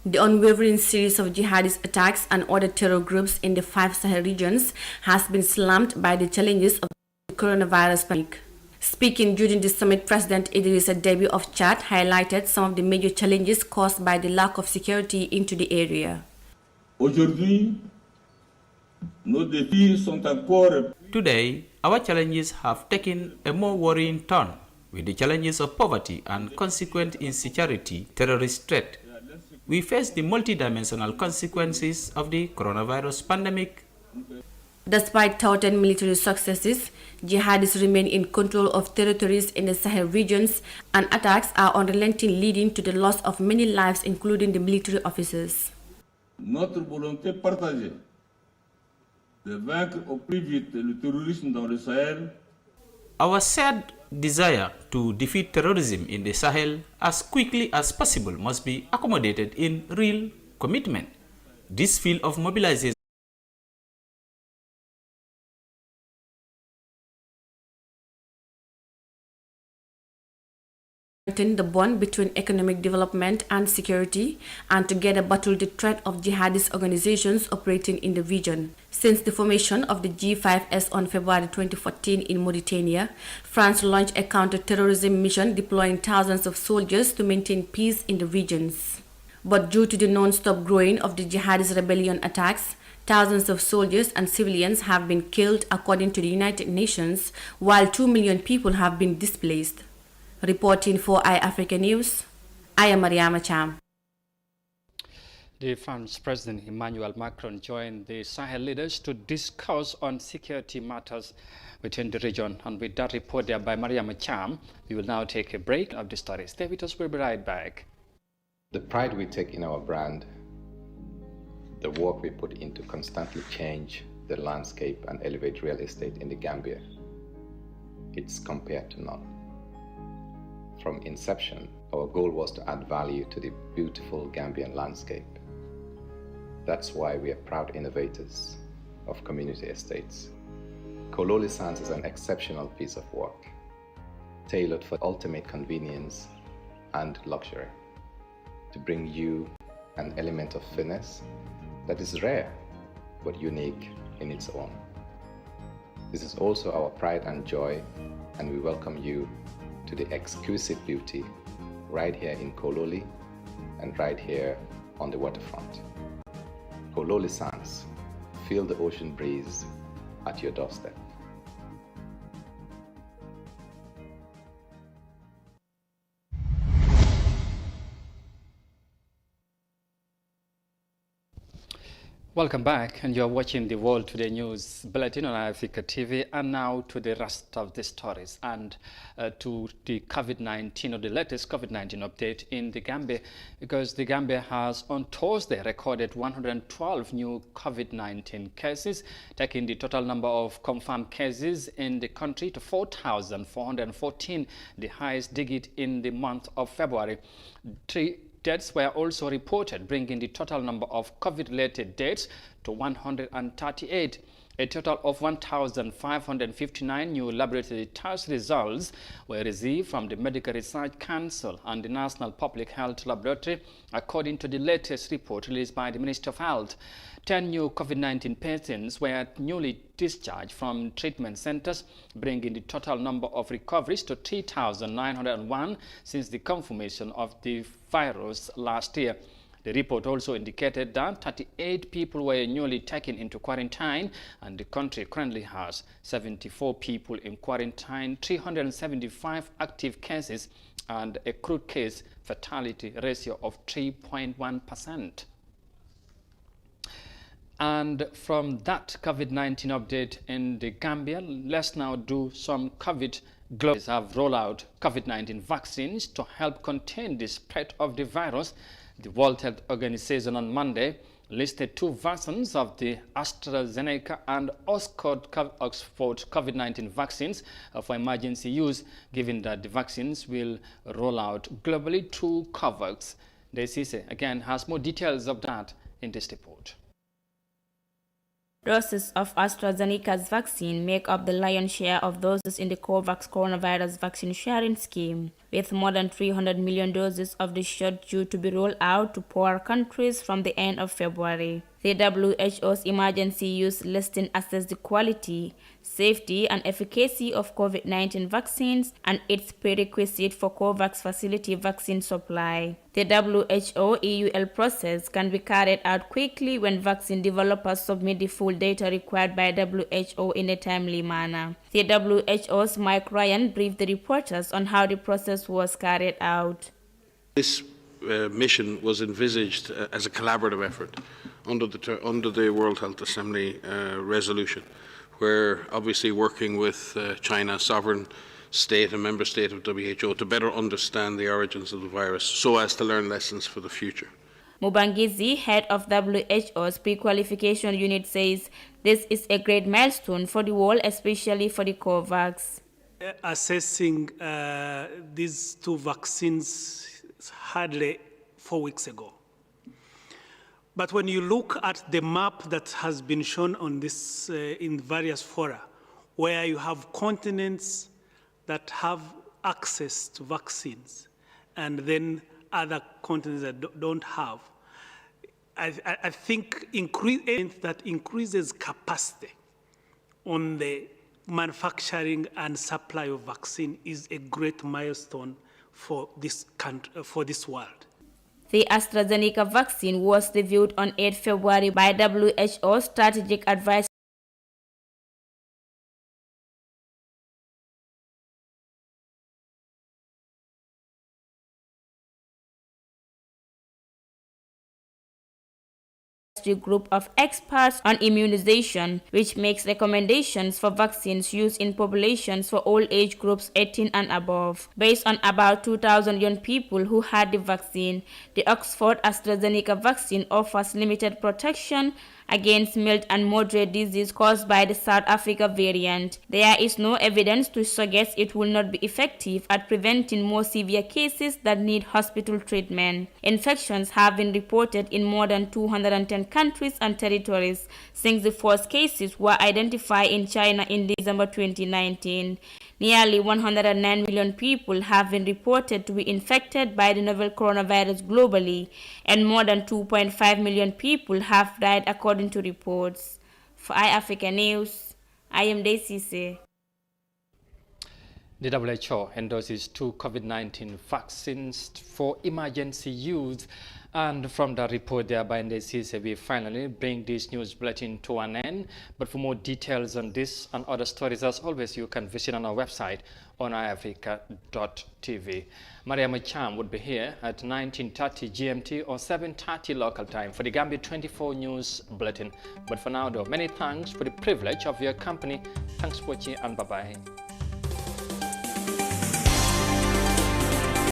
The unwavering series of jihadist attacks and other terror groups in the 5 Sahel regions has been slammed by the challenges of the coronavirus pandemic. Speaking during the summit, President Idrissa Déby of Chad highlighted some of the major challenges caused by the lack of security into the area. Today, our challenges have taken a more worrying turn, with the challenges of poverty and consequent insecurity, terrorist threat. We face the multidimensional consequences of the coronavirus pandemic. Despite touted military successes, jihadists remain in control of territories in the Sahel regions, and attacks are unrelenting, leading to the loss of many lives, including the military officers. Notre volonté partagée de vaincre au plus vite le terrorisme dans le Sahel. Our shared desire to defeat terrorism in the Sahel as quickly as possible must be accommodated in real commitment. This field of mobilization The bond between economic development and security, and together battle the threat of jihadist organizations operating in the region. Since the formation of the G5S on February 2014 in Mauritania, France launched a counter-terrorism mission deploying thousands of soldiers to maintain peace in the regions. But due to the non-stop growing of the jihadist rebellion attacks, thousands of soldiers and civilians have been killed according to the United Nations, while 2 million people have been displaced. Reporting for iAfrica News, I am Mariama Cham. The French President Emmanuel Macron joined the Sahel leaders to discuss on security matters within the region. And with that report there by Mariama Cham, we will now take a break of the story. Stay with us, we'll be right back. The pride we take in our brand, the work we put into constantly change the landscape and elevate real estate in the Gambia, it's compared to none. From inception, our goal was to add value to the beautiful Gambian landscape. That's why we are proud innovators of community estates. Kololi Sands is an exceptional piece of work, tailored for ultimate convenience and luxury, to bring you an element of finesse that is rare but unique in its own. This is also our pride and joy, and we welcome you to the exquisite beauty right here in Kololi and right here on the waterfront. Kololi Sands, feel the ocean breeze at your doorstep. Welcome back, and you're watching the World Today News Bulletin on Africa TV. And now to the rest of the stories and to the COVID-19, or the latest COVID-19 update in the Gambia, because the Gambia has on Thursday recorded 112 new COVID-19 cases, taking the total number of confirmed cases in the country to 4,414, the highest digit in the month of February. 3 deaths were also reported, bringing the total number of COVID-related deaths to 138. A total of 1,559 new laboratory test results were received from the Medical Research Council and the National Public Health Laboratory, according to the latest report released by the Ministry of Health. 10 new COVID-19 patients were newly discharged from treatment centers, bringing the total number of recoveries to 3,901 since the confirmation of the virus last year. The report also indicated that 38 people were newly taken into quarantine, and the country currently has 74 people in quarantine, 375 active cases, and a crude case fatality ratio of 3.1%. And from that COVID-19 update in the Gambia, let's now do some COVID. Globalists have rolled out COVID-19 vaccines to help contain the spread of the virus. The World Health Organization on Monday listed 2 versions of the AstraZeneca and Oxford COVID-19 vaccines for emergency use, given that the vaccines will roll out globally through COVAX. Desise again has more details of that in this report. Doses of AstraZeneca's vaccine make up the lion's share of thoses in the COVAX coronavirus vaccine sharing scheme. with more than 300 million doses of the shot due to be rolled out to poor countries from the end of February. The WHO's emergency use listing assesses the quality, safety, and efficacy of COVID-19 vaccines and its prerequisite for COVAX facility vaccine supply. The WHO EUL process can be carried out quickly when vaccine developers submit the full data required by WHO in a timely manner. The WHO's Mike Ryan briefed the reporters on how the process was carried out. This mission was envisaged as a collaborative effort under the World Health Assembly resolution, where obviously working with China, sovereign state and member state of WHO, to better understand the origins of the virus so as to learn lessons for the future. Mubangizi, head of WHO's pre-qualification unit, says this is a great milestone for the world, especially for the COVAX. Assessing these two vaccines hardly 4 weeks ago. But when you look at the map that has been shown on this in various fora, where you have continents that have access to vaccines and then other continents that don't have, I think that increases capacity on the manufacturing and supply of vaccine is a great milestone for this country, for this world. The AstraZeneca vaccine was reviewed on 8 February by WHO Strategic Advisory group of experts on immunization, which makes recommendations for vaccines used in populations for all age groups 18 and above. Based on about 2,000 young people who had the vaccine, the Oxford AstraZeneca vaccine offers limited protection against mild and moderate disease caused by the South Africa variant. There is no evidence to suggest it will not be effective at preventing more severe cases that need hospital treatment. Infections have been reported in more than 210 countries and territories since the first cases were identified in China in December 2019. Nearly 109 million people have been reported to be infected by the novel coronavirus globally, and more than 2.5 million people have died according to reports. For iAfrica News, I am Daisy. The WHO endorses 2 COVID-19 vaccines for emergency use. And from the report there by NDC, we finally bring this news bulletin to an end. But for more details on this and other stories, as always, you can visit on our website on iafrica.tv. Mariam Cham would be here at 19:30 GMT or 7:30 local time for the Gambia 24 News Bulletin. But for now, though, many thanks for the privilege of your company. Thanks for watching and bye-bye.